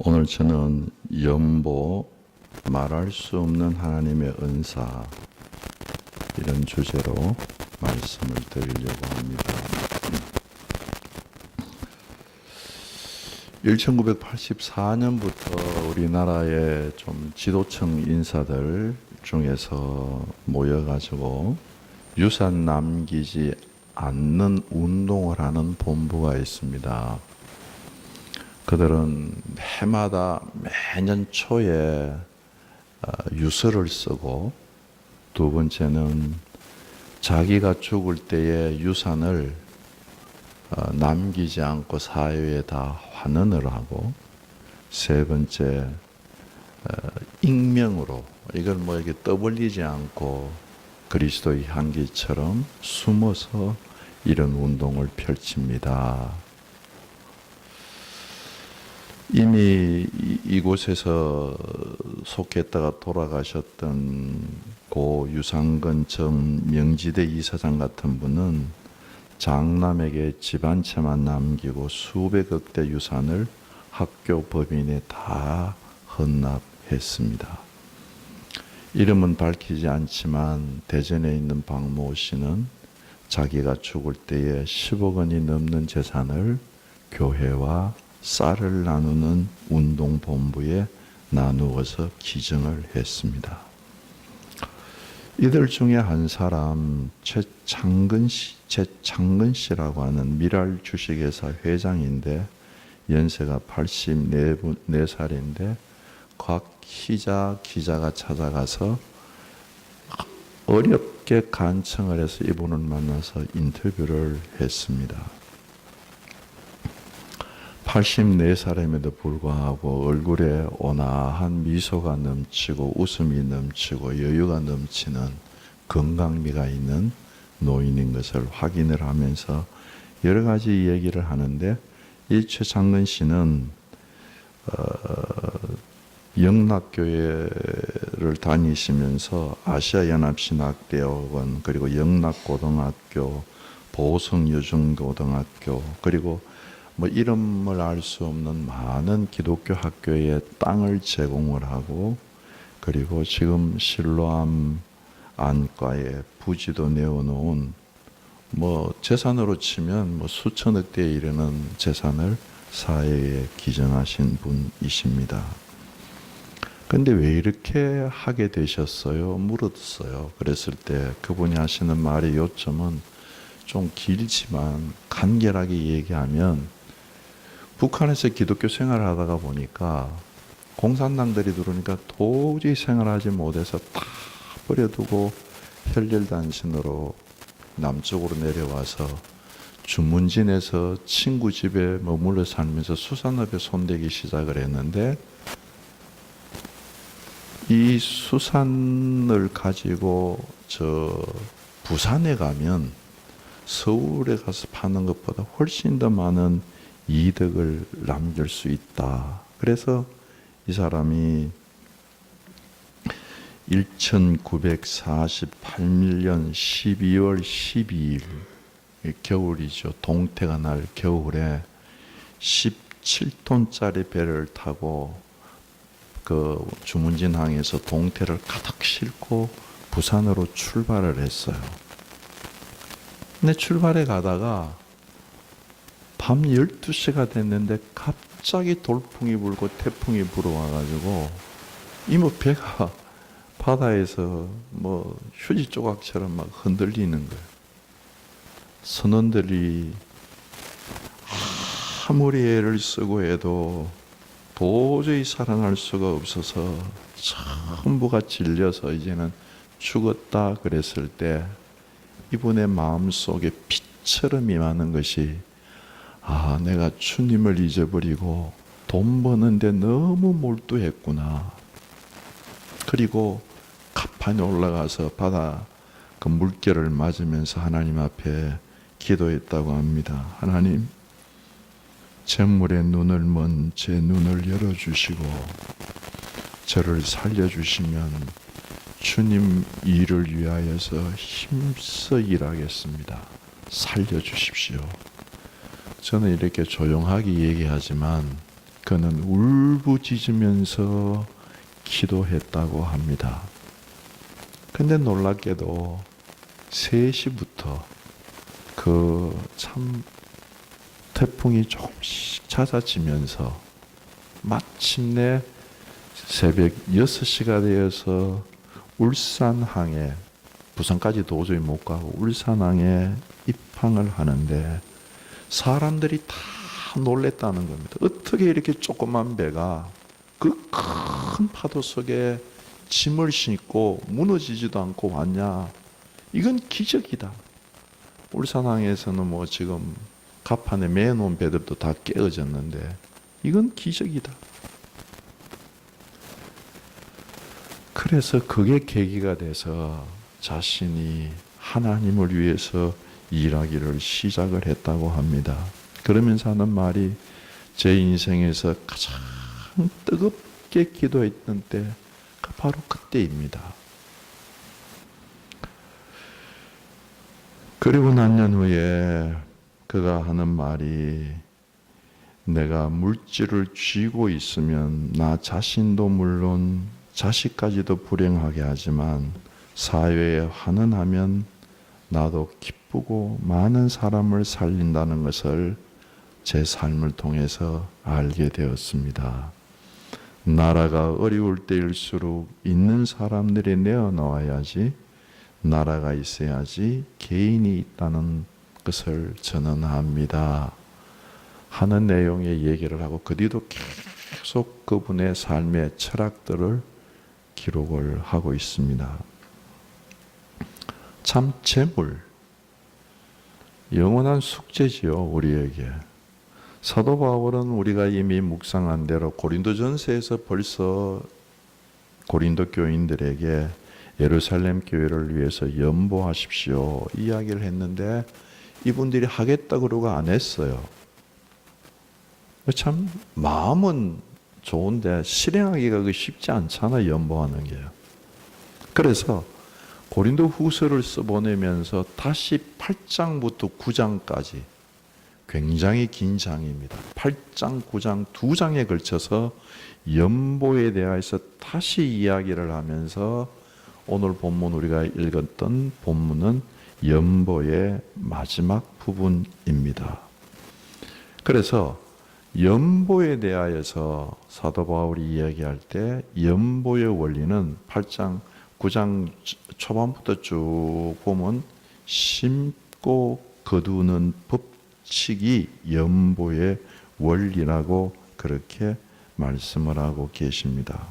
오늘 저는 연보, 말할 수 없는 하나님의 은사, 이런 주제로 말씀을 드리려고 합니다. 1984년부터 우리나라의 좀 지도층 인사들 중에서 모여가지고 유산 남기지 않는 운동을 하는 본부가 있습니다. 그들은 해마다 매년 초에 유서를 쓰고, 두 번째는 자기가 죽을 때의 유산을 남기지 않고 사회에 다 환원을 하고, 세 번째 익명으로, 이걸 뭐 이렇게 떠벌리지 않고 그리스도의 향기처럼 숨어서 이런 운동을 펼칩니다. 이미 이곳에서 속했다가 돌아가셨던 고 유상근 전 명지대 이사장 같은 분은 장남에게 집 한 채만 남기고 수백억 대 유산을 학교 법인에 다 헌납했습니다. 이름은 밝히지 않지만 대전에 있는 박모 씨는 자기가 죽을 때에 10억 원이 넘는 재산을 교회와 쌀을 나누는 운동본부에 나누어서 기증을 했습니다. 이들 중에 한 사람 최창근 씨라고 하는 미랄 주식회사 회장인데 연세가 84살인데 곽희자 기자가 찾아가서 어렵게 간청을 해서 이분을 만나서 인터뷰를 했습니다. 84살임에도 불구하고 얼굴에 온화한 미소가 넘치고 웃음이 넘치고 여유가 넘치는 건강미가 있는 노인인 것을 확인을 하면서 여러 가지 얘기를 하는데, 이 최창근 씨는 영락교회를 다니시면서 아시아연합신학대학원, 그리고 영락고등학교, 보성여중고등학교, 그리고 뭐 이름을 알 수 없는 많은 기독교 학교에 땅을 제공을 하고, 그리고 지금 실로암 안과에 부지도 내어놓은 뭐 재산으로 치면 뭐 수천억 대에 이르는 재산을 사회에 기증하신 분이십니다. 근데 왜 이렇게 하게 되셨어요? 물었어요. 그랬을 때 그분이 하시는 말의 요점은 좀 길지만 간결하게 얘기하면, 북한에서 기독교 생활을 하다가 보니까 공산당들이 들어오니까 도저히 생활하지 못해서 다 버려두고 혈혈단신으로 남쪽으로 내려와서 주문진에서 친구 집에 머물러 살면서 수산업에 손대기 시작을 했는데, 이 수산을 가지고 저 부산에 가면 서울에 가서 파는 것보다 훨씬 더 많은 이득을 남길 수 있다. 그래서 이 사람이 1948년 12월 12일 겨울이죠. 동태가 날 겨울에 17톤짜리 배를 타고 그 주문진항에서 동태를 가득 싣고 부산으로 출발을 했어요. 근데 출발해 가다가 밤 12시가 됐는데 갑자기 돌풍이 불고 태풍이 불어와가지고 이모 배가 바다에서 뭐 휴지 조각처럼 막 흔들리는 거예요. 선원들이 아무리 애를 쓰고 해도 도저히 살아날 수가 없어서 전부가 질려서 이제는 죽었다 그랬을 때, 이분의 마음속에 빛처럼 임하는 것이, 내가 주님을 잊어버리고 돈 버는데 너무 몰두했구나. 그리고 가판에 올라가서 바다 그 물결을 맞으면서 하나님 앞에 기도했다고 합니다. 하나님, 잿물에 눈을 먼 제 눈을 열어주시고 저를 살려주시면 주님 일을 위하여서 힘써 일하겠습니다. 살려주십시오. 저는 이렇게 조용하게 얘기하지만 그는 울부짖으면서 기도했다고 합니다. 근데 놀랍게도 3시부터 그 참 태풍이 조금씩 잦아지면서 마침내 새벽 6시가 되어서 울산항에, 부산까지 도저히 못 가고 울산항에 입항을 하는데 사람들이 다 놀랬다는 겁니다. 어떻게 이렇게 조그만 배가 그 큰 파도 속에 짐을 싣고 무너지지도 않고 왔냐. 이건 기적이다. 울산항에서는 뭐 지금 갑판에 매놓은 배들도 다 깨어졌는데 이건 기적이다. 그래서 그게 계기가 돼서 자신이 하나님을 위해서 일하기를 시작을 했다고 합니다. 그러면서 하는 말이, 제 인생에서 가장 뜨겁게 기도했던 때가 바로 그때입니다. 그리고 난 년 후에 그가 하는 말이, 내가 물질을 쥐고 있으면 나 자신도 물론 자식까지도 불행하게 하지만 사회에 환원하면 나도 기쁘고 많은 사람을 살린다는 것을 제 삶을 통해서 알게 되었습니다. 나라가 어려울 때일수록 있는 사람들이 내어놓아야지, 나라가 있어야지 개인이 있다는 것을 저는 압니다 하는 내용의 얘기를 하고, 그 뒤도 계속 그분의 삶의 철학들을 기록을 하고 있습니다. 참 재물, 영원한 숙제지요, 우리에게. 사도 바울은 우리가 이미 묵상한 대로 고린도전서에서 벌써 고린도 교인들에게 예루살렘 교회를 위해서 연보하십시오 이야기를 했는데 이분들이 하겠다 그러고 안 했어요. 참 마음은 좋은데 실행하기가 쉽지 않잖아, 연보하는 게요. 그래서 고린도 후서를 써보내면서 다시 8장부터 9장까지 굉장히 긴 장입니다. 8장, 9장, 2장에 걸쳐서 연보에 대해서 다시 이야기를 하면서 오늘 본문 우리가 읽었던 본문은 연보의 마지막 부분입니다. 그래서 연보에 대하여서 사도 바울이 이야기할 때 연보의 원리는 8장, 9장 초반부터 쭉 보면 심고 거두는 법칙이 연보의 원리라고 그렇게 말씀을 하고 계십니다.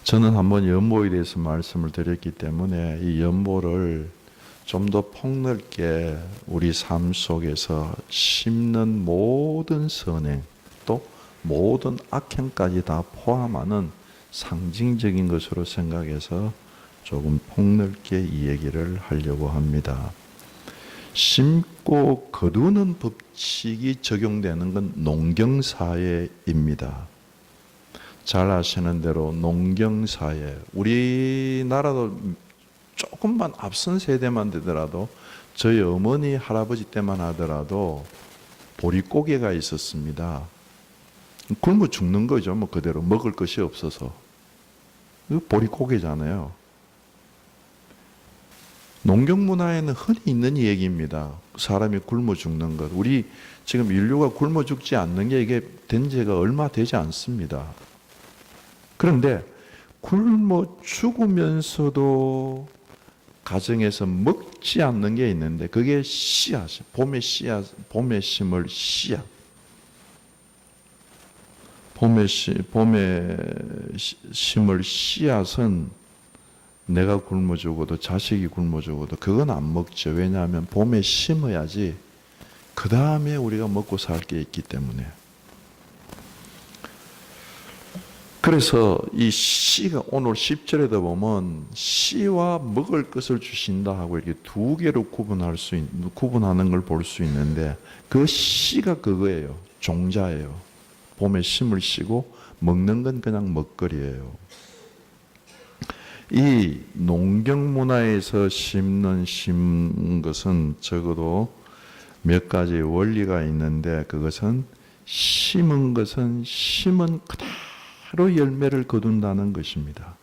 저는 한번 연보에 대해서 말씀을 드렸기 때문에 이 연보를 좀 더 폭넓게 우리 삶 속에서 심는 모든 선행, 또 모든 악행까지 다 포함하는 상징적인 것으로 생각해서 조금 폭넓게 이 얘기를 하려고 합니다. 심고 거두는 법칙이 적용되는 건 농경사회입니다. 잘 아시는 대로 농경사회, 우리나라도 조금만 앞선 세대만 되더라도 저희 어머니 할아버지 때만 하더라도 보릿고개가 있었습니다. 굶어 죽는 거죠. 뭐 그대로 먹을 것이 없어서. 이거 보릿고개잖아요. 농경 문화에는 흔히 있는 얘기입니다. 사람이 굶어 죽는 것. 우리 지금 인류가 굶어 죽지 않는 게 이게 된 지가 얼마 되지 않습니다. 그런데 굶어 죽으면서도 가정에서 먹지 않는 게 있는데 그게 씨앗, 봄에 심을 씨앗. 봄에 심을 씨앗은 내가 굶어 죽어도 자식이 굶어 죽어도 그건 안 먹죠. 왜냐하면 봄에 심어야지 그 다음에 우리가 먹고 살 게 있기 때문에. 그래서 이 씨가 오늘 10절에도 보면 씨와 먹을 것을 주신다 하고 이렇게 두 개로 구분하는 걸 볼 수 있는데 그 씨가 그거예요. 종자예요. 봄에 심을 씨고 먹는 건 그냥 먹거리예요. 이 농경 문화에서 심는 것은 적어도 몇 가지 원리가 있는데 그것은 심은 것은 심은 그대로 열매를 거둔다는 것입니다.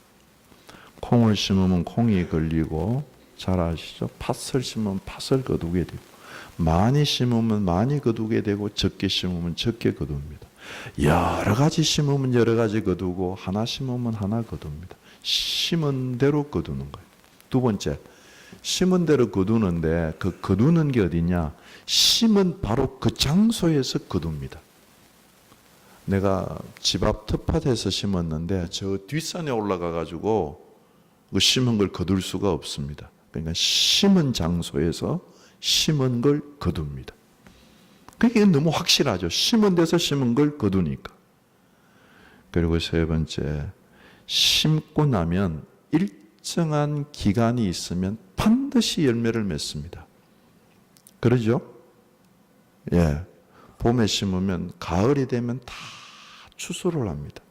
콩을 심으면 콩이 걸리고, 잘 아시죠? 팥을 심으면 팥을 거두게 되고, 많이 심으면 많이 거두게 되고, 적게 심으면 적게 거둡니다. 여러 가지 심으면 여러 가지 거두고, 하나 심으면 하나 거둡니다. 심은 대로 거두는 거예요. 두 번째, 심은 대로 거두는데 그 거두는 게 어디냐? 심은 바로 그 장소에서 거둡니다. 내가 집 앞 텃밭에서 심었는데 저 뒷산에 올라가 가지고 그 심은 걸 거둘 수가 없습니다. 그러니까 심은 장소에서 심은 걸 거둡니다. 그게 너무 확실하죠. 심은 데서 심은 걸 거두니까. 그리고 세 번째, 심고 나면 일정한 기간이 있으면 반드시 열매를 맺습니다. 그러죠? 예. 봄에 심으면 가을이 되면 다 추수를 합니다.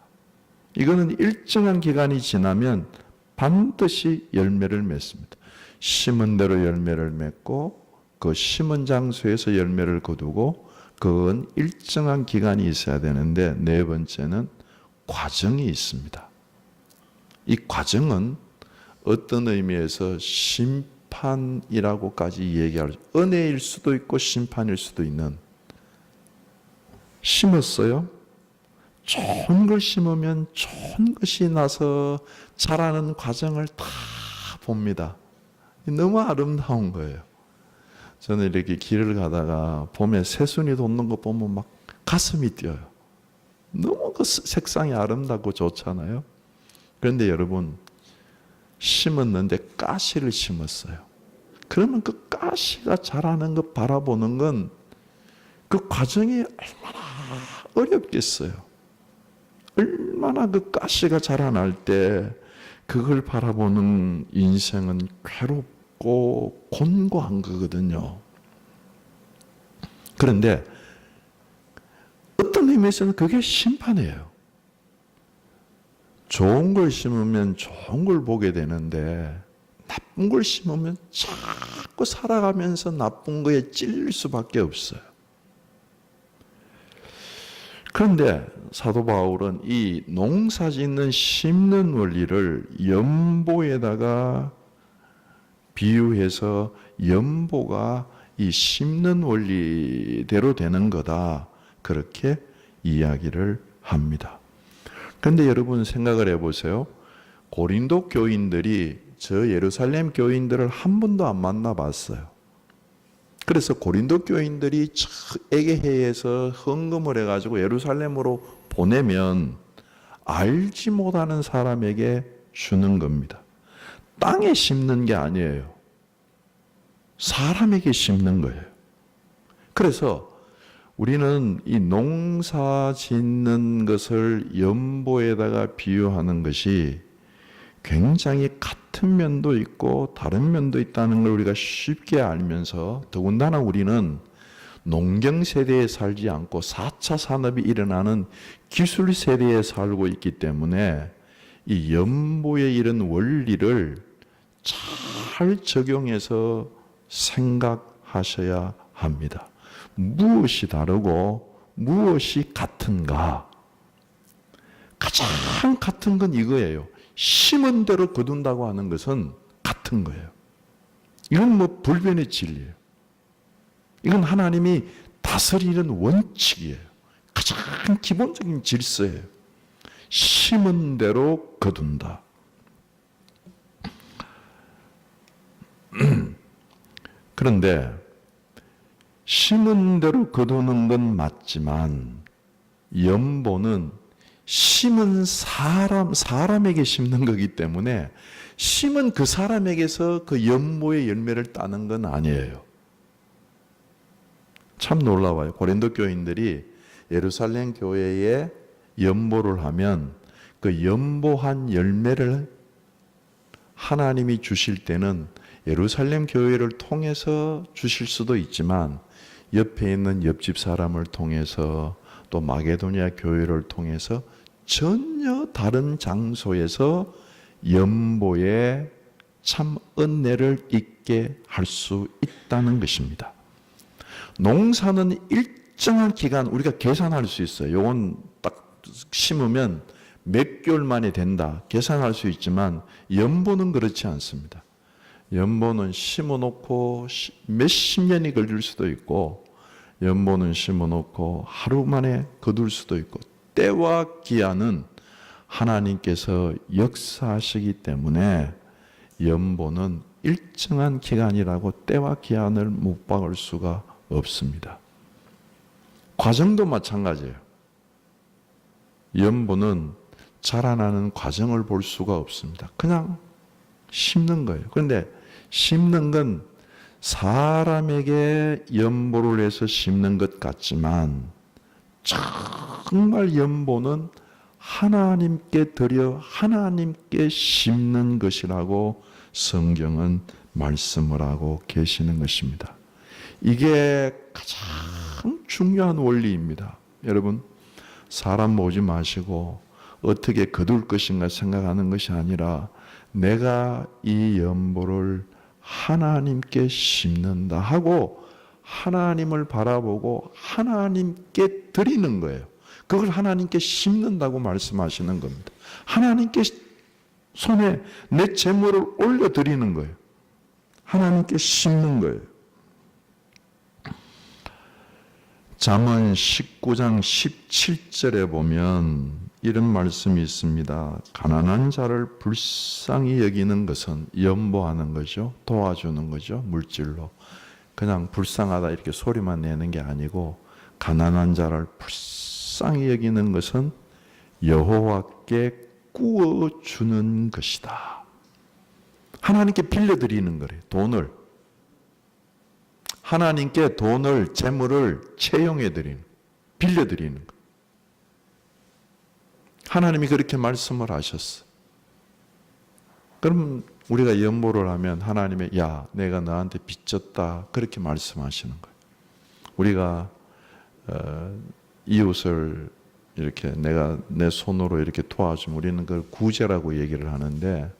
이거는 일정한 기간이 지나면 반드시 열매를 맺습니다. 심은 대로 열매를 맺고 그 심은 장소에서 열매를 거두고, 그건 일정한 기간이 있어야 되는데, 네 번째는 과정이 있습니다. 이 과정은 어떤 의미에서 심판이라고까지 얘기할, 은혜일 수도 있고 심판일 수도 있는, 심었어요? 좋은 걸 심으면 좋은 것이 나서 자라는 과정을 다 봅니다. 너무 아름다운 거예요. 저는 이렇게 길을 가다가 봄에 새순이 돋는 거 보면 막 가슴이 뛰어요. 너무 그 색상이 아름답고 좋잖아요. 그런데 여러분, 심었는데 가시를 심었어요. 그러면 그 가시가 자라는 거 바라보는 건 그 과정이 얼마나 어렵겠어요. 얼마나 그 가시가 자라날 때 그걸 바라보는 인생은 괴롭고 곤고한 거거든요. 그런데 어떤 의미에서는 그게 심판이에요. 좋은 걸 심으면 좋은 걸 보게 되는데, 나쁜 걸 심으면 자꾸 살아가면서 나쁜 거에 찔릴 수밖에 없어요. 그런데 사도 바울은 이 농사 짓는 심는 원리를 연보에다가 비유해서 연보가 이 심는 원리대로 되는 거다, 그렇게 이야기를 합니다. 그런데 여러분 생각을 해보세요. 고린도 교인들이 저 예루살렘 교인들을 한 번도 안 만나봤어요. 그래서 고린도 교인들이 에게해에서 헌금을 해가지고 예루살렘으로 보내면 알지 못하는 사람에게 주는 겁니다. 땅에 심는 게 아니에요. 사람에게 심는 거예요. 그래서 우리는 이 농사 짓는 것을 연보에다가 비유하는 것이 굉장히 같은 면도 있고 다른 면도 있다는 걸 우리가 쉽게 알면서, 더군다나 우리는 농경 세대에 살지 않고 4차 산업이 일어나는 기술 세대에 살고 있기 때문에 이 연보의 이런 원리를 잘 적용해서 생각하셔야 합니다. 무엇이 다르고 무엇이 같은가? 가장 같은 건 이거예요. 심은 대로 거둔다고 하는 것은 같은 거예요. 이건 뭐 불변의 진리예요. 이건 하나님이 다스리는 원칙이에요. 가장 기본적인 질서예요. 심은 대로 거둔다. 그런데 심은 대로 거두는 건 맞지만, 연보는 심은 사람에게 심는 거기 때문에 심은 그 사람에게서 그 연보의 열매를 따는 건 아니에요. 참 놀라워요. 고린도 교인들이 예루살렘 교회에 연보를 하면 그 연보한 열매를 하나님이 주실 때는 예루살렘 교회를 통해서 주실 수도 있지만, 옆에 있는 옆집 사람을 통해서 또 마게도니아 교회를 통해서 전혀 다른 장소에서 연보에 참 은혜를 있게 할 수 있다는 것입니다. 농사는 일정한 기간 우리가 계산할 수 있어요. 요건 딱 심으면 몇 개월 만에 된다. 계산할 수 있지만 연보는 그렇지 않습니다. 연보는 심어놓고 몇십 년이 걸릴 수도 있고, 연보는 심어놓고 하루 만에 거둘 수도 있고, 때와 기한은 하나님께서 역사하시기 때문에 연보는 일정한 기간이라고 때와 기한을 못 박을 수가 없습니다. 과정도 마찬가지예요. 연보는 자라나는 과정을 볼 수가 없습니다. 그냥 심는 거예요. 그런데 심는 건 사람에게 연보를 해서 심는 것 같지만 정말 연보는 하나님께 드려 하나님께 심는 것이라고 성경은 말씀을 하고 계시는 것입니다. 이게 가장 중요한 원리입니다. 여러분, 사람 보지 마시고 어떻게 거둘 것인가 생각하는 것이 아니라 내가 이 연보를 하나님께 심는다 하고 하나님을 바라보고 하나님께 드리는 거예요. 그걸 하나님께 심는다고 말씀하시는 겁니다. 하나님께 손에 내 재물을 올려드리는 거예요. 하나님께 심는 거예요. 잠언 19장 17절에 보면 이런 말씀이 있습니다. 가난한 자를 불쌍히 여기는 것은 연보하는 거죠. 도와주는 거죠. 물질로. 그냥 불쌍하다 이렇게 소리만 내는 게 아니고 가난한 자를 불쌍히 여기는 것은 여호와께 꾸어주는 것이다. 하나님께 빌려드리는 거래요. 돈을. 하나님께 돈을, 재물을 채용해드리는, 빌려드리는 거. 하나님이 그렇게 말씀을 하셨어. 그럼 우리가 연보를 하면 하나님의 야, 내가 너한테 빚졌다 그렇게 말씀하시는 거예요. 우리가 이웃을 이렇게 내가 내 손으로 이렇게 도와주면 우리는 그걸 구제라고 얘기를 하는데,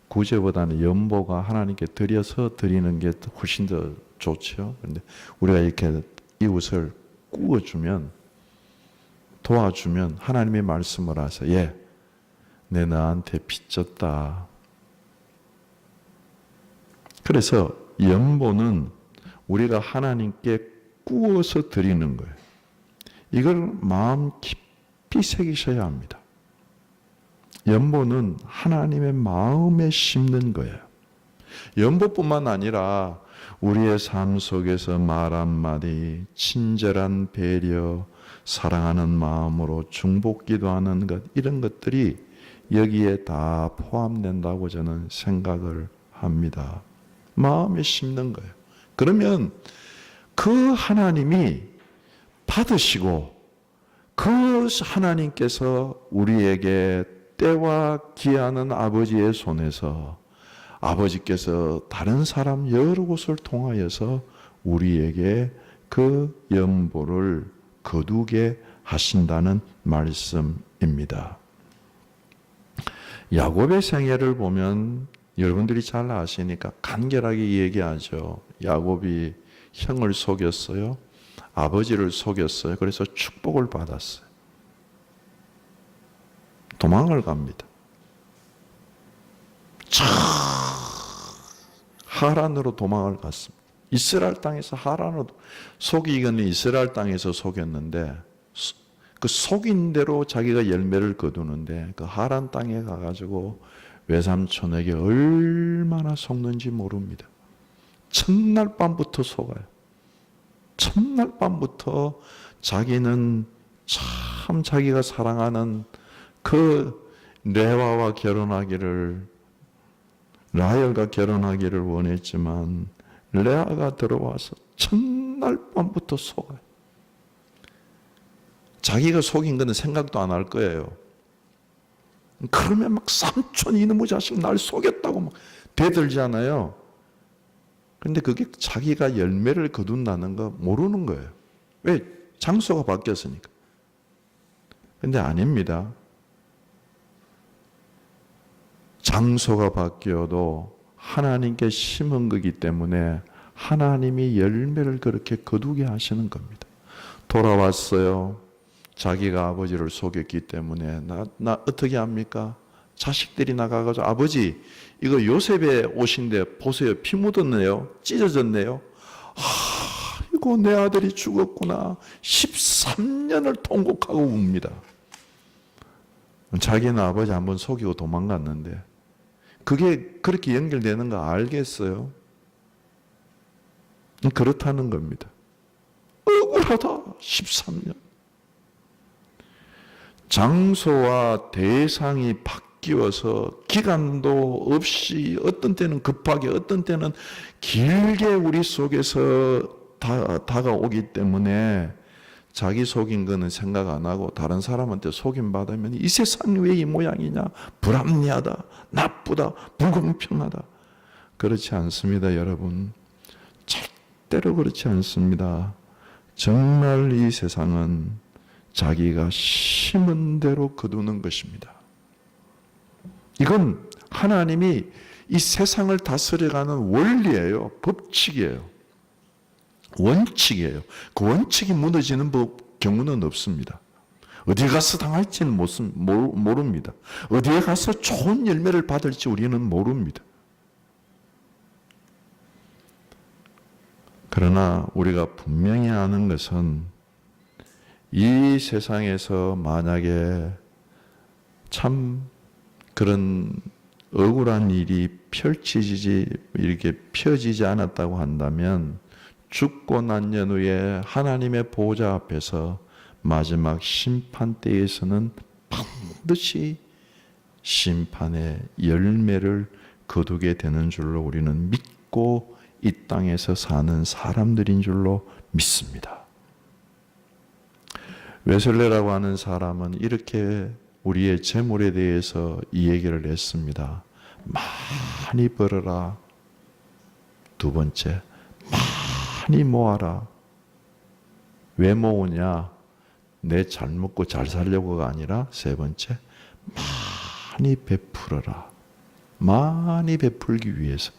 구제보다는 연보가 하나님께 드려서 드리는 게 훨씬 더 좋죠. 그런데 우리가 이렇게 이웃을 꾸어주면, 도와주면 하나님의 말씀을 하셔. 예, 내 너한테 빚졌다. 그래서 연보는 우리가 하나님께 꾸어서 드리는 거예요. 이걸 마음 깊이 새기셔야 합니다. 연보는 하나님의 마음에 심는 거예요. 연보뿐만 아니라 우리의 삶 속에서 말 한마디, 친절한 배려, 사랑하는 마음으로 중복기도하는 것, 이런 것들이 여기에 다 포함된다고 저는 생각을 합니다. 마음에 심는 거예요. 그러면 그 하나님이 받으시고 그 하나님께서 우리에게 때와 기하는 아버지의 손에서 아버지께서 다른 사람 여러 곳을 통하여서 우리에게 그 연보를 거두게 하신다는 말씀입니다. 야곱의 생애를 보면 여러분들이 잘 아시니까 간결하게 얘기하죠. 야곱이 형을 속였어요. 아버지를 속였어요. 그래서 축복을 받았어요. 도망을 갑니다. 하란으로 도망을 갔습니다. 이스라엘 땅에서 하란으로, 속이기는 이스라엘 땅에서 속였는데 그 속인 대로 자기가 열매를 거두는데 그 하란 땅에 가가지고 외삼촌에게 얼마나 속는지 모릅니다. 첫날 밤부터 속아요. 첫날 밤부터 자기는 참 자기가 사랑하는 그 레와와 결혼하기를, 라헬과 결혼하기를 원했지만 레아가 들어와서 첫날 밤부터 속아요. 자기가 속인 거는 생각도 안 할 거예요. 그러면 막 삼촌 이놈의 자식 날 속였다고 막 대들잖아요. 근데 그게 자기가 열매를 거둔다는 거 모르는 거예요. 왜? 장소가 바뀌었으니까. 근데 아닙니다. 장소가 바뀌어도 하나님께 심은 거기 때문에 하나님이 열매를 그렇게 거두게 하시는 겁니다. 돌아왔어요. 자기가 아버지를 속였기 때문에 나 어떻게 합니까? 자식들이 나가가지고 아버지 이거 요셉의 옷인데 보세요. 피 묻었네요. 찢어졌네요. 이거 내 아들이 죽었구나. 13년을 통곡하고 웁니다. 자기는 아버지 한번 속이고 도망갔는데 그게 그렇게 연결되는 거 알겠어요? 그렇다는 겁니다. 억울하다. 13년. 장소와 대상이 바뀌어서 기간도 없이 어떤 때는 급하게 어떤 때는 길게 우리 속에서 다가오기 때문에 자기 속인 거는 생각 안 하고 다른 사람한테 속임받으면 이 세상이 왜 이 모양이냐, 불합리하다, 나쁘다, 불공평하다. 그렇지 않습니다, 여러분. 절대로 그렇지 않습니다. 정말 이 세상은 자기가 심은 대로 거두는 것입니다. 이건 하나님이 이 세상을 다스려가는 원리예요. 법칙이에요. 원칙이에요. 그 원칙이 무너지는 경우는 없습니다. 어디에 가서 당할지는 모릅니다. 어디에 가서 좋은 열매를 받을지 우리는 모릅니다. 그러나 우리가 분명히 아는 것은 이 세상에서 만약에 참 그런 억울한 일이 이렇게 펴지지 않았다고 한다면 죽고 난 연후에 하나님의 보호자 앞에서 마지막 심판 때에서는 반드시 심판의 열매를 거두게 되는 줄로 우리는 믿고 이 땅에서 사는 사람들인 줄로 믿습니다. 웨슬레라고 하는 사람은 이렇게 우리의 재물에 대해서 이 얘기를 했습니다. 많이 벌어라. 두 번째, 많이 모아라. 왜 모으냐? 내 잘 먹고 잘 살려고가 아니라 세 번째, 많이 베풀어라. 많이 베풀기 위해서.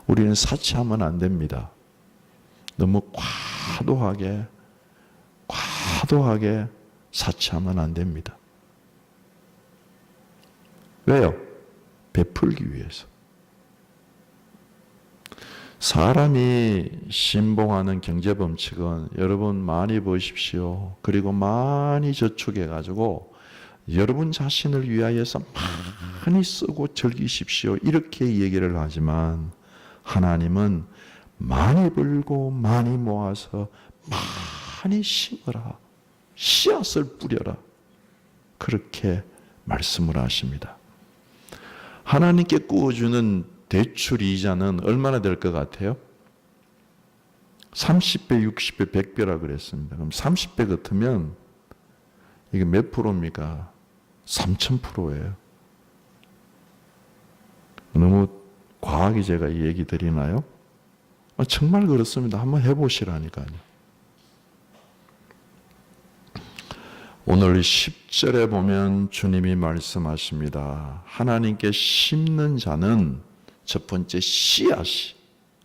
우리는 사치하면 안 됩니다. 너무 과도하게 사치하면 안 됩니다. 왜요? 베풀기 위해서. 사람이 신봉하는 경제범칙은 여러분 많이 버십시오. 그리고 많이 저축해가지고 여러분 자신을 위하여서 많이 쓰고 즐기십시오. 이렇게 얘기를 하지만 하나님은 많이 벌고 많이 모아서 많이 심어라. 씨앗을 뿌려라. 그렇게 말씀을 하십니다. 하나님께 꾸어주는 대출 이자는 얼마나 될 것 같아요? 30배, 60배, 100배라 그랬습니다. 그럼 30배 같으면 이게 몇 프로입니까? 3000%예요. 너무 과하게 제가 이 얘기 드리나요? 정말 그렇습니다. 한번 해보시라니까요. 오늘 10절에 보면 주님이 말씀하십니다. 하나님께 심는 자는 첫 번째 씨앗이,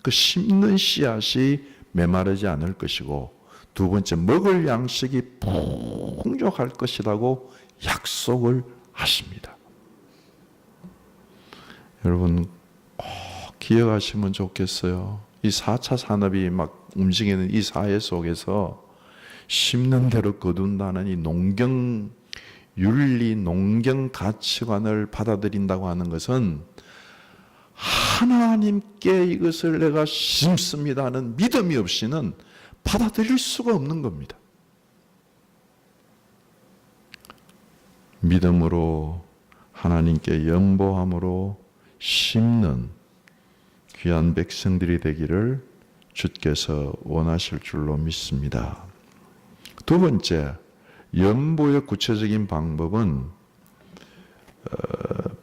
그 심는 씨앗이 메마르지 않을 것이고 두 번째 먹을 양식이 풍족할 것이라고 약속을 하십니다. 여러분 꼭 기억하시면 좋겠어요. 이 4차 산업이 막 움직이는 이 사회 속에서 심는 대로 거둔다는 이 농경 윤리, 농경 가치관을 받아들인다고 하는 것은 하나님께 이것을 내가 심습니다 하는 믿음이 없이는 받아들일 수가 없는 겁니다. 믿음으로 하나님께 연보함으로 심는 귀한 백성들이 되기를 주께서 원하실 줄로 믿습니다. 두 번째, 연보의 구체적인 방법은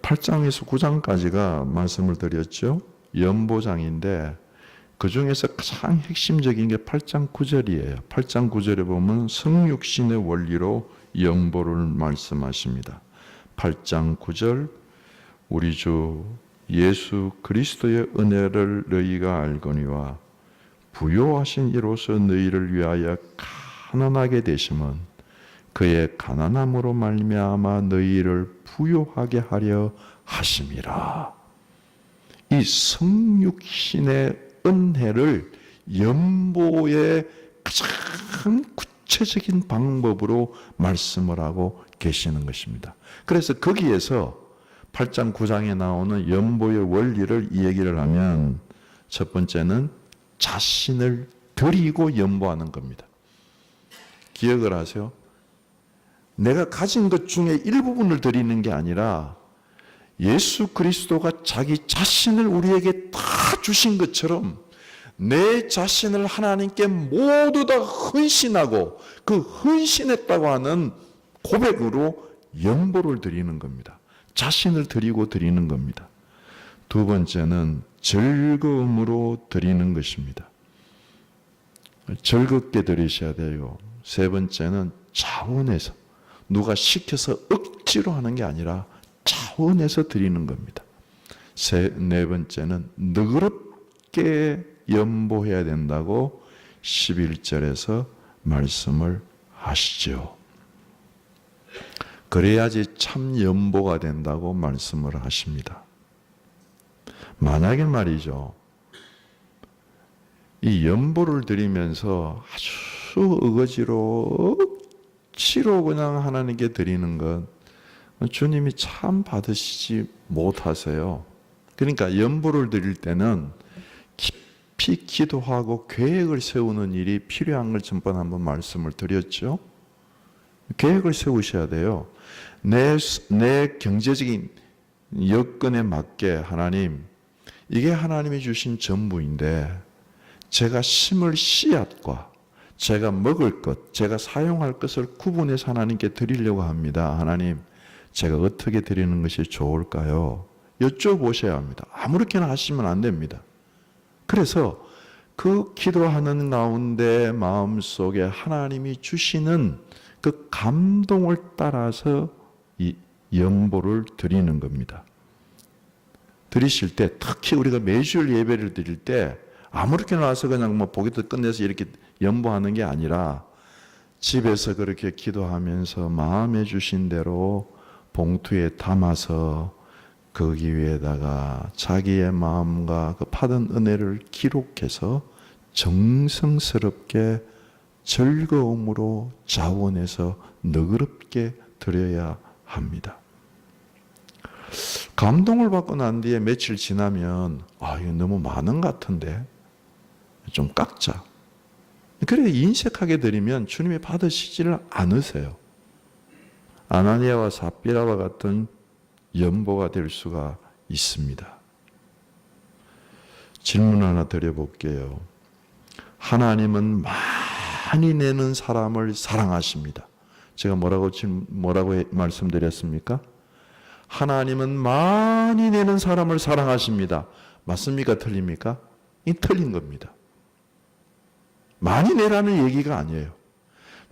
8장에서 9장까지가 말씀을 드렸죠. 연보장인데 그 중에서 가장 핵심적인 게 8장 9절이에요. 8장 9절에 보면 성육신의 원리로 연보를 말씀하십니다. 8장 9절 우리 주 예수 그리스도의 은혜를 너희가 알거니와 부요하신 이로서 너희를 위하여 가난하게 되심은 그의 가난함으로 말미암아 너희를 부요하게 하려 하심이라. 이 성육신의 은혜를 연보의 가장 구체적인 방법으로 말씀을 하고 계시는 것입니다. 그래서 거기에서 8장 9장에 나오는 연보의 원리를 이 얘기를 하면 첫 번째는 자신을 드리고 연보하는 겁니다. 기억을 하세요. 내가 가진 것 중에 일부분을 드리는 게 아니라 예수 그리스도가 자기 자신을 우리에게 다 주신 것처럼 내 자신을 하나님께 모두 다 헌신하고 그 헌신했다고 하는 고백으로 연보를 드리는 겁니다. 자신을 드리고 드리는 겁니다. 두 번째는 즐거움으로 드리는 것입니다. 즐겁게 드리셔야 돼요. 세 번째는 자원해서, 누가 시켜서 억지로 하는 게 아니라 자원해서 드리는 겁니다. 네 번째는 너그럽게 연보해야 된다고 11절에서 말씀을 하시죠. 그래야지 참 연보가 된다고 말씀을 하십니다. 만약에 말이죠, 이 연보를 드리면서 아주 어거지로 억지로 그냥 하나님께 드리는 것, 주님이 참 받으시지 못하세요. 그러니까 연보를 드릴 때는 깊이 기도하고 계획을 세우는 일이 필요한 걸 전번 한번 말씀을 드렸죠. 계획을 세우셔야 돼요. 내 경제적인 여건에 맞게 하나님, 이게 하나님이 주신 전부인데 제가 심을 씨앗과 제가 먹을 것, 제가 사용할 것을 구분해서 하나님께 드리려고 합니다. 하나님, 제가 어떻게 드리는 것이 좋을까요? 여쭤보셔야 합니다. 아무렇게나 하시면 안 됩니다. 그래서 그 기도하는 가운데 마음속에 하나님이 주시는 그 감동을 따라서 이 연보를 드리는 겁니다. 드리실 때, 특히 우리가 매주일 예배를 드릴 때 아무렇게나 와서 그냥 뭐 보기도 끝내서 이렇게 연보하는 게 아니라 집에서 그렇게 기도하면서 마음에 주신 대로 봉투에 담아서 거기 위에다가 자기의 마음과 그 받은 은혜를 기록해서 정성스럽게 즐거움으로 자원해서 너그럽게 드려야 합니다. 감동을 받고 난 뒤에 며칠 지나면 이거 너무 많은 것 같은데 좀 깎자. 그래 인색하게 드리면 주님이 받으시지를 않으세요. 아나니아와 삽비라와 같은 연보가 될 수가 있습니다. 질문 하나 드려볼게요. 하나님은 많이 내는 사람을 사랑하십니다. 제가 뭐라고 말씀드렸습니까? 하나님은 많이 내는 사람을 사랑하십니다. 맞습니까? 틀립니까? 이 틀린 겁니다. 많이 내라는 얘기가 아니에요.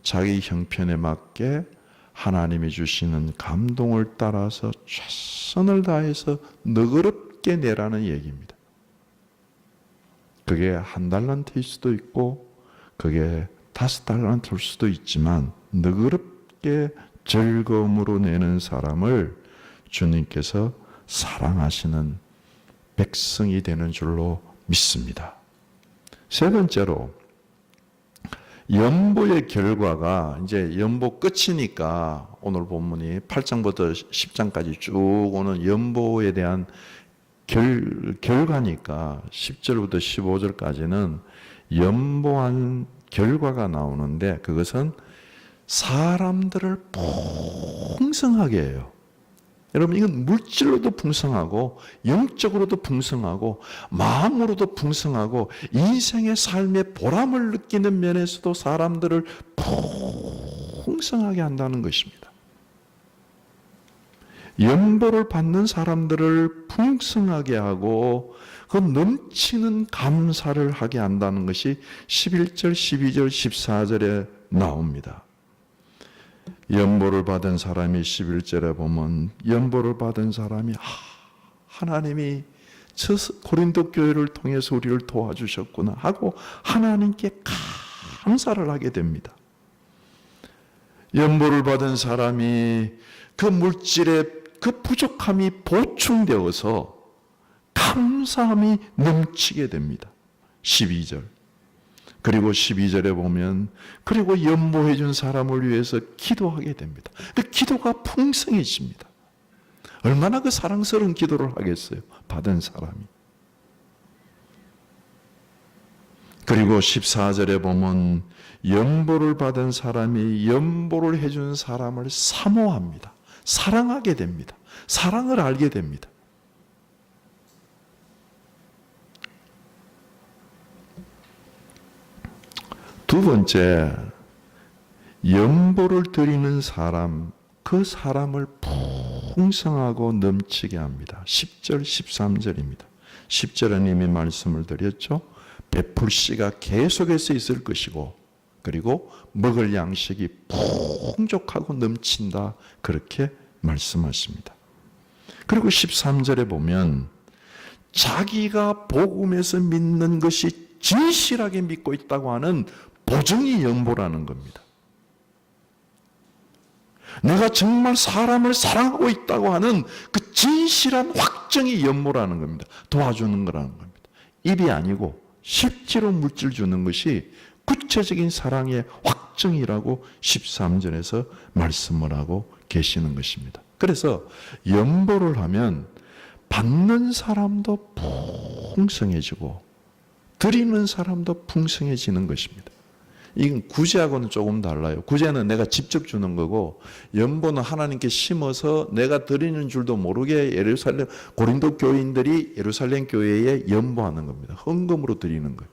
자기 형편에 맞게 하나님이 주시는 감동을 따라서 최선을 다해서 너그럽게 내라는 얘기입니다. 그게 1달란트일 수도 있고 그게 5달란트일 수도 있지만 너그럽게 즐거움으로 내는 사람을 주님께서 사랑하시는 백성이 되는 줄로 믿습니다. 세 번째로 연보의 결과가 이제 연보 끝이니까 오늘 본문이 8장부터 10장까지 쭉 오는 연보에 대한 결과니까 10절부터 15절까지는 연보한 결과가 나오는데 그것은 사람들을 풍성하게 해요. 여러분 이건 물질로도 풍성하고 영적으로도 풍성하고 마음으로도 풍성하고 인생의 삶의 보람을 느끼는 면에서도 사람들을 풍성하게 한다는 것입니다. 연보를 받는 사람들을 풍성하게 하고 그 넘치는 감사를 하게 한다는 것이 11절, 12절, 14절에 나옵니다. 연보를 받은 사람이 11절에 보면 연보를 받은 사람이 하나님이 저 고린도 교회를 통해서 우리를 도와주셨구나 하고 하나님께 감사를 하게 됩니다. 연보를 받은 사람이 그 물질의 그 부족함이 보충되어서 감사함이 넘치게 됩니다. 12절. 그리고 12절에 보면 그리고 연보해 준 사람을 위해서 기도하게 됩니다. 그 기도가 풍성해집니다. 얼마나 그 사랑스러운 기도를 하겠어요, 받은 사람이. 그리고 14절에 보면 연보를 받은 사람이 연보를 해준 사람을 사모합니다. 사랑하게 됩니다. 사랑을 알게 됩니다. 두 번째, 연보를 드리는 사람, 그 사람을 풍성하고 넘치게 합니다. 10절, 13절입니다. 10절은 이미 말씀을 드렸죠. 베풀 씨가 계속해서 있을 것이고, 그리고 먹을 양식이 풍족하고 넘친다, 그렇게 말씀하십니다. 그리고 13절에 보면 자기가 복음에서 믿는 것이 진실하게 믿고 있다고 하는 보증이 연보라는 겁니다. 내가 정말 사람을 사랑하고 있다고 하는 그 진실한 확정이 연보라는 겁니다. 도와주는 거라는 겁니다. 입이 아니고 실제로 물질 주는 것이 구체적인 사랑의 확정이라고 13절에서 말씀을 하고 계시는 것입니다. 그래서 연보를 하면 받는 사람도 풍성해지고 드리는 사람도 풍성해지는 것입니다. 이건 구제하고는 조금 달라요. 구제는 내가 직접 주는 거고, 연보는 하나님께 심어서 내가 드리는 줄도 모르게 예루살렘 고린도 교인들이 예루살렘 교회에 연보하는 겁니다. 헌금으로 드리는 거예요.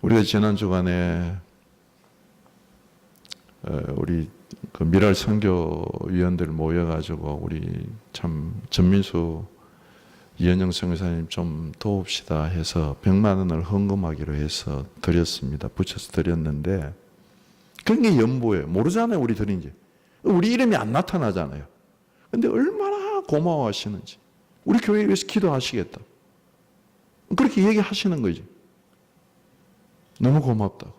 우리가 지난 주간에 우리 그 미랄 선교위원들 모여가지고 우리 참 전민수 이현영 선교사님 좀 도웁시다 해서 100만 원을 헌금하기로 해서 드렸습니다. 붙여서 드렸는데 그런 게 연보예요. 모르잖아요, 우리 드린지. 우리 이름이 안 나타나잖아요. 근데 얼마나 고마워하시는지. 우리 교회에 위해서 기도하시겠다. 그렇게 얘기하시는 거지. 너무 고맙다고.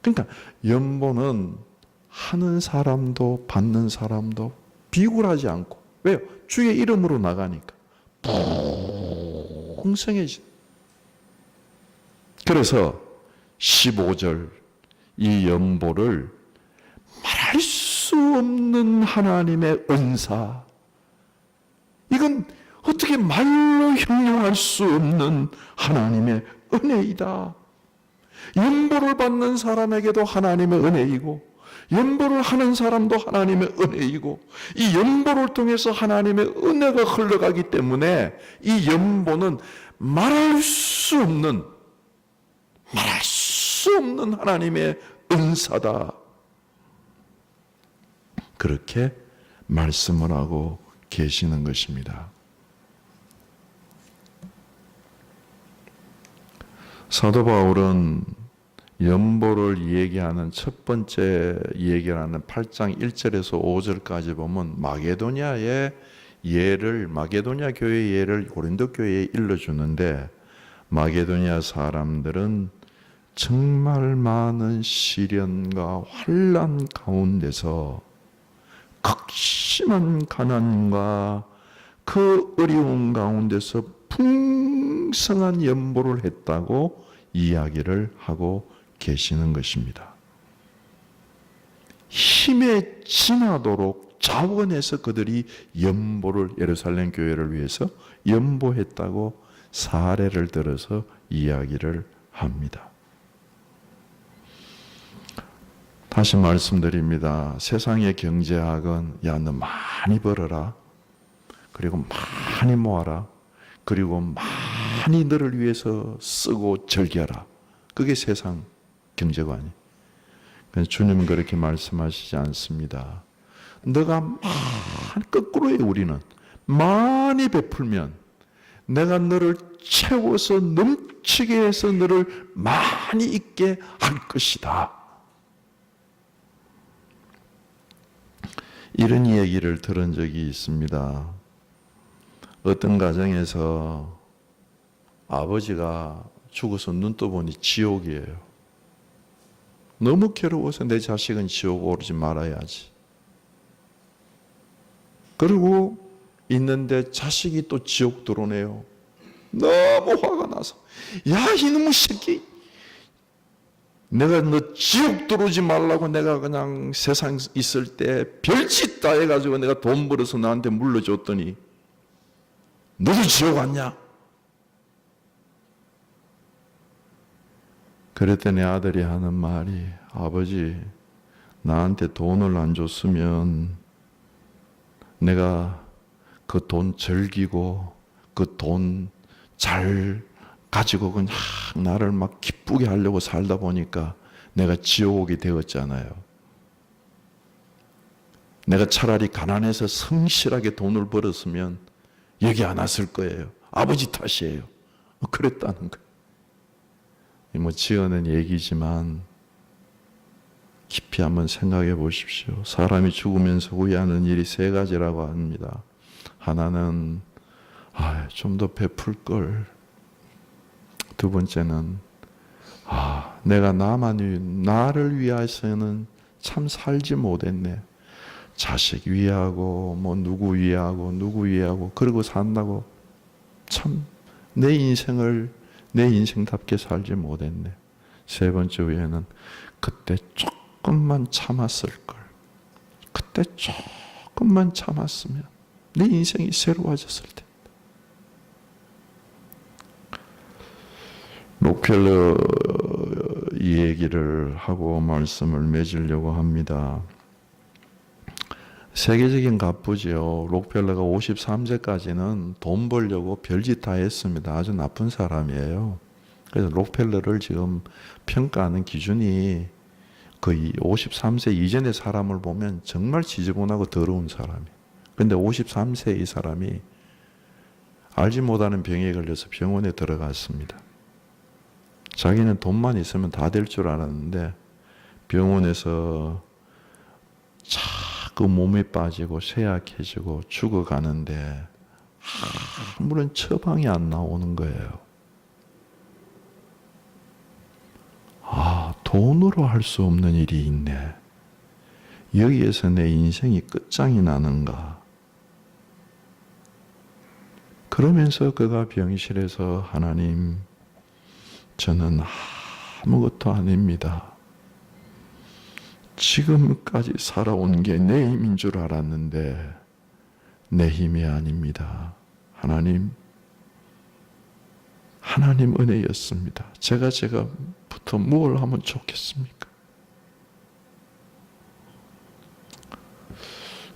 그러니까 연보는 하는 사람도 받는 사람도 비굴하지 않고, 왜요? 주의 이름으로 나가니까 풍성해지. 그래서 15절 이 연보를 말할 수 없는 하나님의 은사, 이건 어떻게 말로 형용할 수 없는 하나님의 은혜이다. 연보를 받는 사람에게도 하나님의 은혜이고, 연보를 하는 사람도 하나님의 은혜이고, 이 연보를 통해서 하나님의 은혜가 흘러가기 때문에 이 연보는 말할 수 없는 하나님의 은사다. 그렇게 말씀을 하고 계시는 것입니다. 사도 바울은 연보를 얘기하는 첫 번째 얘기라는 8장 1절에서 5절까지 보면 마게도냐의 예를, 마게도냐 교회의 예를 고린도 교회에 일러주는데, 마게도냐 사람들은 정말 많은 시련과 환난 가운데서 극심한 가난과 그 어려운 가운데서 풍성한 연보를 했다고 이야기를 하고 계시는 것입니다. 힘에 지나도록 자원해서 그들이 연보를, 예루살렘 교회를 위해서 연보했다고 사례를 들어서 이야기를 합니다. 다시 말씀드립니다. 세상의 경제학은 야, 너 많이 벌어라, 그리고 많이 모아라, 그리고 많이 너를 위해서 쓰고 즐겨라. 그게 세상 경제관이. 주님은 그렇게 말씀하시지 않습니다. 너가 거꾸로에 우리는 많이 베풀면 내가 너를 채워서 넘치게 해서 너를 많이 있게 할 것이다. 이런 얘기를 들은 적이 있습니다. 어떤 가정에서 아버지가 죽어서 눈 떠보니 지옥이에요. 너무 괴로워서 내 자식은 지옥 오르지 말아야지. 그리고 있는데 자식이 또 지옥 들어오네요. 너무 화가 나서, 야 이놈의 새끼, 내가 너 지옥 들어오지 말라고 내가 그냥 세상 있을 때 별짓 다 해가지고 내가 돈 벌어서 나한테 물려줬더니 너도 지옥 왔냐? 그랬더니 아들이 하는 말이, 아버지 나한테 돈을 안 줬으면 내가 그 돈 즐기고 그 돈 잘 가지고 그냥 나를 막 기쁘게 하려고 살다 보니까 내가 지옥이 되었잖아요. 내가 차라리 가난해서 성실하게 돈을 벌었으면 여기 안 왔을 거예요. 아버지 탓이에요. 그랬다는 거예요. 뭐 지어낸 얘기지만 깊이 한번 생각해 보십시오. 사람이 죽으면서 후회하는 일이 세 가지라고 합니다. 하나는 좀 더 베풀 걸. 두 번째는 내가 나를 위해서는 참 살지 못했네. 자식 위하고 뭐 누구 위하고 그러고 산다고 참 내 인생을 내 인생답게 살지 못했네. 세 번째 후회는 그때 조금만 참았을 걸. 그때 조금만 참았으면 내 인생이 새로워졌을 텐데. 록펠러 이 얘기를 하고 말씀을 맺으려고 합니다. 세계적인 갑부지요. 록펠러가 53세까지는 돈 벌려고 별짓 다 했습니다. 아주 나쁜 사람이에요. 그래서 록펠러를 지금 평가하는 기준이 거의 53세 이전의 사람을 보면 정말 지저분하고 더러운 사람이에요. 그런데 53세 이 사람이 알지 못하는 병에 걸려서 병원에 들어갔습니다. 자기는 돈만 있으면 다 될 줄 알았는데 병원에서 자꾸 몸이 빠지고 쇠약해지고 죽어가는데 아무런 처방이 안 나오는 거예요. 돈으로 할 수 없는 일이 있네. 여기에서 내 인생이 끝장이 나는가. 그러면서 그가 병실에서 하나님, 저는 아무것도 아닙니다. 지금까지 살아온 게 내 힘인 줄 알았는데 내 힘이 아닙니다. 하나님 은혜였습니다. 제가부터 뭘 하면 좋겠습니까?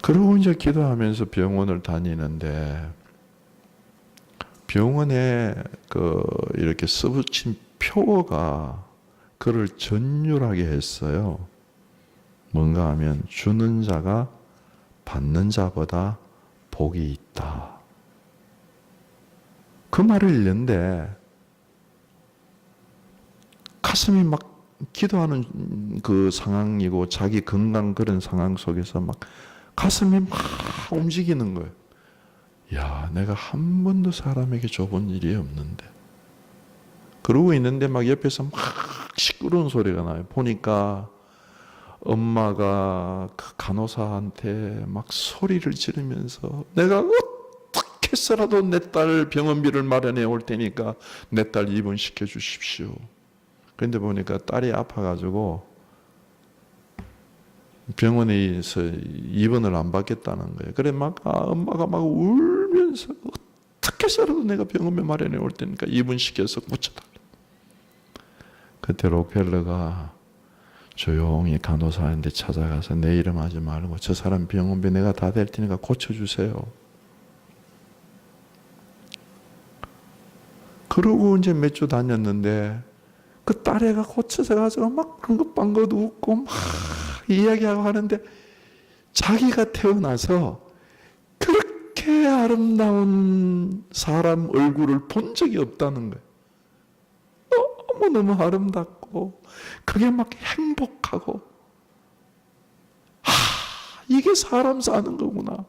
그러고 이제 기도하면서 병원을 다니는데 병원에 이렇게 써붙인 표어가 그를 전율하게 했어요. 뭔가 하면 주는 자가 받는 자보다 복이 있다. 그 말을 읽는데 가슴이 막 기도하는 그 상황이고 자기 건강 그런 상황 속에서 막 가슴이 막 움직이는 거예요. 야, 내가 한 번도 사람에게 줘본 일이 없는데. 그러고 있는데 막 옆에서 막 시끄러운 소리가 나요. 보니까 엄마가 그 간호사한테 막 소리를 지르면서 내가 어떻게 해서라도 내 딸 병원비를 마련해 올 테니까 내 딸 입원시켜 주십시오. 그런데 보니까 딸이 아파가지고 병원에서 입원을 안 받겠다는 거예요. 그래 엄마가 막 울면서 어떻게 해서라도 내가 병원비 마련해 올 테니까 입원시켜서 고쳐달라. 그때 록펠러가 조용히 간호사한테 찾아가서 내 이름 하지 말고 저 사람 병원비 내가 다 댈 테니까 고쳐주세요. 그러고 이제 몇 주 다녔는데 그 딸애가 고쳐져 가지고 막 방긋방긋 웃고 막 이야기하고 하는데 자기가 태어나서 그렇게 아름다운 사람 얼굴을 본 적이 없다는 거예요. 너무너무 아름답고 그게 막 행복하고 이게 사람 사는 거구나.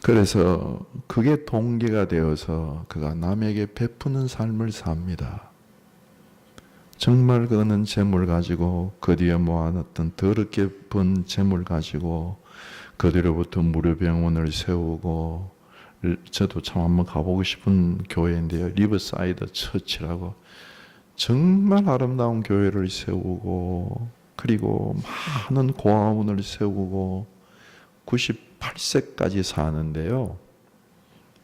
그래서 그게 동기가 되어서 그가 남에게 베푸는 삶을 삽니다. 정말 그는 재물 가지고 그 뒤에 모아놨던 더럽게 번 재물 가지고 그 뒤로부터 무료병원을 세우고, 저도 참 한번 가보고 싶은 교회인데요, 리버사이드 처치라고 정말 아름다운 교회를 세우고, 그리고 많은 고아원을 세우고 98세까지 사는데요,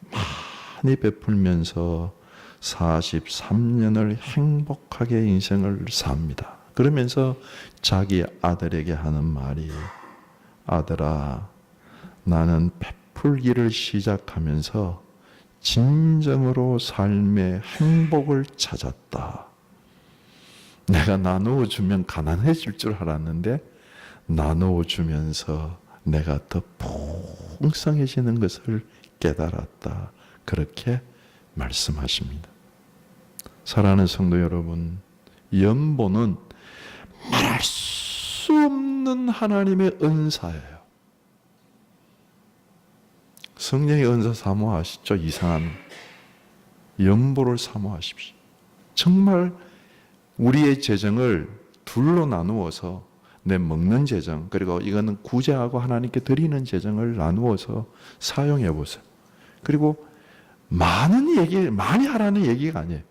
많이 베풀면서 43년을 행복하게 인생을 삽니다. 그러면서 자기 아들에게 하는 말이, 아들아, 나는 베풀기를 시작하면서 진정으로 삶의 행복을 찾았다. 내가 나누어 주면 가난해질 줄 알았는데 나누어 주면서 내가 더 풍성해지는 것을 깨달았다. 그렇게 말씀하십니다. 사랑하는 성도 여러분, 연보는 말할 수 없는 하나님의 은사예요. 성령의 은사 사모하시죠? 이상한 연보를 사모하십시오. 정말 우리의 재정을 둘로 나누어서, 내 먹는 재정, 그리고 이거는 구제하고 하나님께 드리는 재정을 나누어서 사용해 보세요. 그리고 많이 하라는 얘기가 아니에요.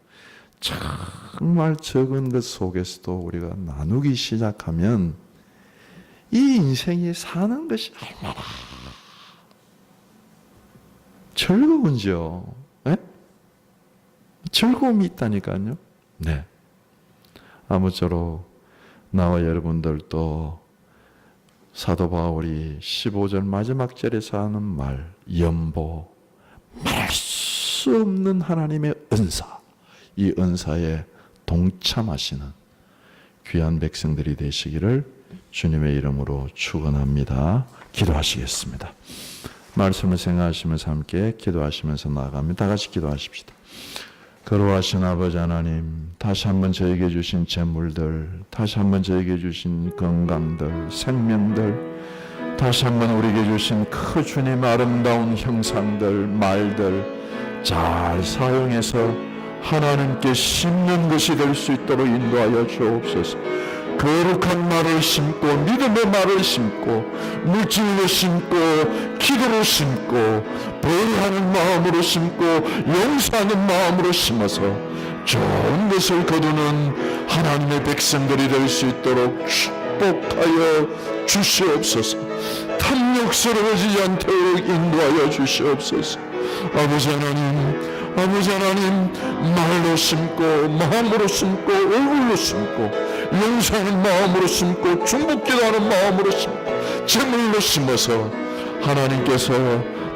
정말 적은 것 속에서도 우리가 나누기 시작하면 이 인생이 사는 것이 얼마나 즐거운지요. 네? 즐거움이 있다니까요. 네. 아무쪼록 나와 여러분들도 사도 바울이 15절 마지막 절에서 하는 말, 연보, 말할 수 없는 하나님의 은사, 이 은사에 동참하시는 귀한 백성들이 되시기를 주님의 이름으로 축원합니다. 기도하시겠습니다. 말씀을 생각하시면서 함께 기도하시면서 나아갑니다. 다 같이 기도하십시다. 거룩하신 아버지 하나님, 다시 한번 저에게 주신 재물들, 다시 한번 저에게 주신 건강들, 생명들, 다시 한번 우리에게 주신 그 주님 아름다운 형상들, 말들 잘 사용해서 하나님께 심는 것이 될 수 있도록 인도하여 주옵소서. 거룩한 말을 심고, 믿음의 말을 심고, 물질로 심고, 기도로 심고, 벌하는 마음으로 심고, 용서하는 마음으로 심어서 좋은 것을 거두는 하나님의 백성들이 될 수 있도록 축복하여 주시옵소서. 탐욕스러워지지 않도록 인도하여 주시옵소서. 아버지 하나님, 말로 심고, 마음으로 심고, 얼굴로 심고, 용서하는 마음으로 심고, 중복기도하는 마음으로 심고, 재물로 심어서 하나님께서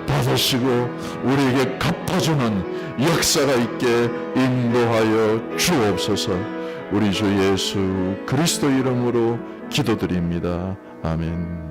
받으시고 우리에게 갚아주는 역사가 있게 인도하여 주옵소서. 우리 주 예수 그리스도 이름으로 기도드립니다. 아멘.